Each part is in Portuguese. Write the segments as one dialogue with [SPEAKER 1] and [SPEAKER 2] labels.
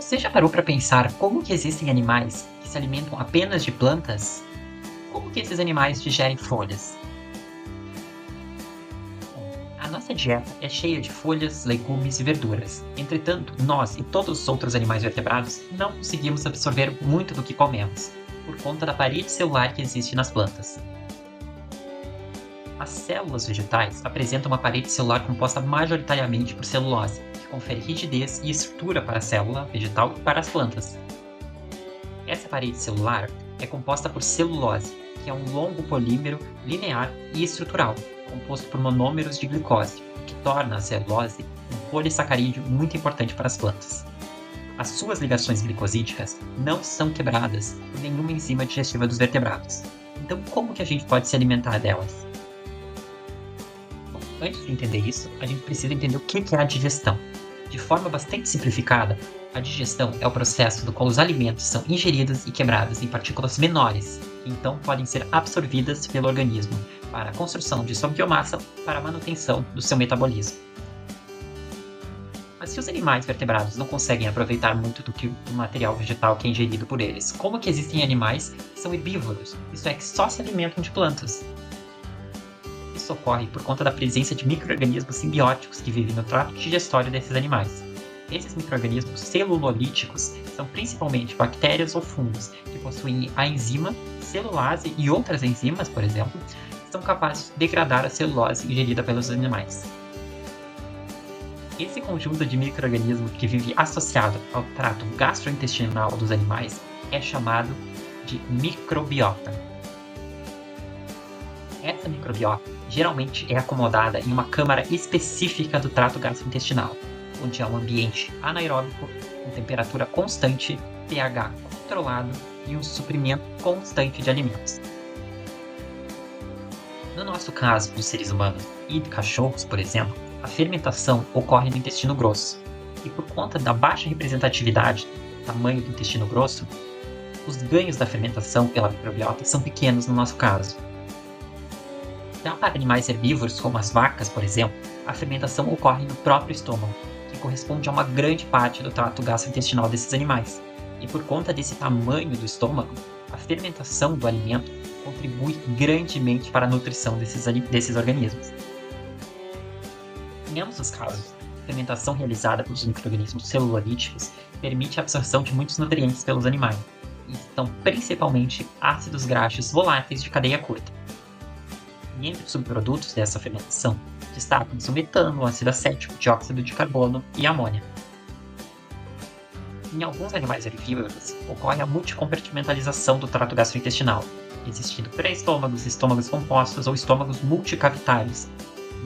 [SPEAKER 1] Você já parou para pensar como que existem animais que se alimentam apenas de plantas? Como que esses animais digerem folhas? Bom, a nossa dieta é cheia de folhas, legumes e verduras. Entretanto, nós e todos os outros animais vertebrados não conseguimos absorver muito do que comemos, por conta da parede celular que existe nas plantas. As células vegetais apresentam uma parede celular composta majoritariamente por celulose, que confere rigidez e estrutura para a célula vegetal e para as plantas. Essa parede celular é composta por celulose, que é um longo polímero linear e estrutural, composto por monômeros de glicose, o que torna a celulose um polissacarídeo muito importante para as plantas. As suas ligações glicosídicas não são quebradas por nenhuma enzima digestiva dos vertebrados. Então, como que a gente pode se alimentar delas? Bom, antes de entender isso, a gente precisa entender o que é a digestão. De forma bastante simplificada, a digestão é o processo do qual os alimentos são ingeridos e quebrados em partículas menores, que então podem ser absorvidas pelo organismo para a construção de sua biomassa para a manutenção do seu metabolismo. Mas se os animais vertebrados não conseguem aproveitar muito do material vegetal que é ingerido por eles, como que existem animais que são herbívoros, isto é, que só se alimentam de plantas? Isso ocorre por conta da presença de micro-organismos simbióticos que vivem no trato digestório desses animais. Esses micro-organismos celulolíticos são principalmente bactérias ou fungos que possuem a enzima celulase e outras enzimas, por exemplo, que são capazes de degradar a celulose ingerida pelos animais. Esse conjunto de micro-organismos que vive associado ao trato gastrointestinal dos animais é chamado de microbiota. Essa microbiota geralmente é acomodada em uma câmara específica do trato gastrointestinal, onde há um ambiente anaeróbico com temperatura constante, pH controlado e um suprimento constante de alimentos. No nosso caso, dos seres humanos e de cachorros, por exemplo, a fermentação ocorre no intestino grosso. E por conta da baixa representatividade do tamanho do intestino grosso, os ganhos da fermentação pela microbiota são pequenos no nosso caso. Já para animais herbívoros, como as vacas, por exemplo, a fermentação ocorre no próprio estômago, que corresponde a uma grande parte do trato gastrointestinal desses animais. E por conta desse tamanho do estômago, a fermentação do alimento contribui grandemente para a nutrição desses organismos. Em ambos os casos, a fermentação realizada pelos micro-organismos celulolíticos permite a absorção de muitos nutrientes pelos animais, e são principalmente ácidos graxos voláteis de cadeia curta. E entre os subprodutos dessa fermentação, destacam-se o metano, o ácido acético, dióxido de carbono e amônia. Em alguns animais herbívoros, ocorre a multicompartimentalização do trato gastrointestinal, existindo pré-estômagos, estômagos compostos ou estômagos multicavitários.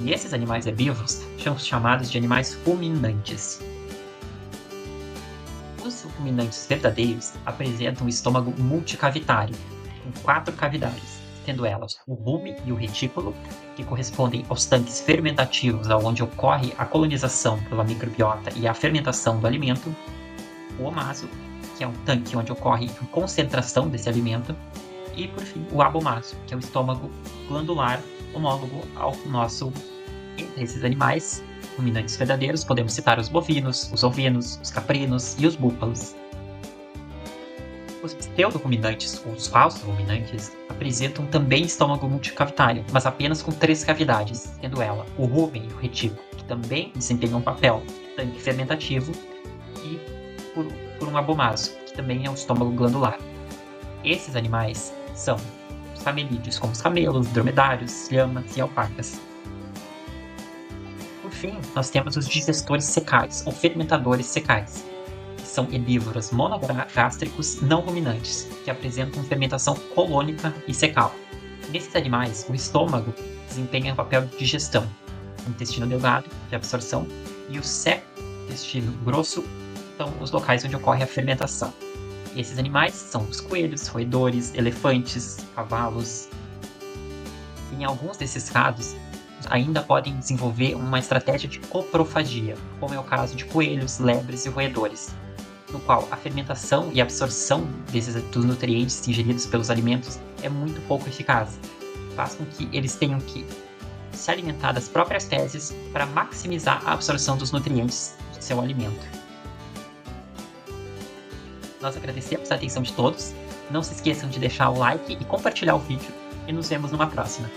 [SPEAKER 1] E esses animais herbívoros são chamados de animais ruminantes. Os ruminantes verdadeiros apresentam um estômago multicavitário, com 4 cavidades, tendo elas o rume e o retículo, que correspondem aos tanques fermentativos onde ocorre a colonização pela microbiota e a fermentação do alimento, o omaso, que é um tanque onde ocorre a concentração desse alimento, e, por fim, o abomaso, que é o estômago glandular homólogo ao nosso. Entre esses animais ruminantes verdadeiros, podemos citar os bovinos, os ovinos, os caprinos e os búfalos. Os pseudo-ruminantes, ou os falsos ruminantes, apresentam também estômago multicavitário, mas apenas com 3 cavidades, sendo ela o rumen e o retículo, que também desempenham um papel de tanque fermentativo, e por um abomaso, que também é um estômago glandular. Esses animais são os camelídeos, como os camelos, dromedários, lhamas e alpacas. Por fim, nós temos os digestores secais, ou fermentadores secais, que são herbívoros monogástricos não ruminantes, que apresentam fermentação colônica e secal. Nesses animais, o estômago desempenha o papel de digestão, o intestino delgado, de absorção, e o seco, intestino grosso, são os locais onde ocorre a fermentação. E esses animais são os coelhos, roedores, elefantes, cavalos. Em alguns desses casos, ainda podem desenvolver uma estratégia de coprofagia, como é o caso de coelhos, lebres e roedores, no qual a fermentação e absorção dos nutrientes ingeridos pelos alimentos é muito pouco eficaz. Faz com que eles tenham que se alimentar das próprias fezes para maximizar a absorção dos nutrientes do seu alimento. Nós agradecemos a atenção de todos. Não se esqueçam de deixar o like e compartilhar o vídeo. E nos vemos numa próxima.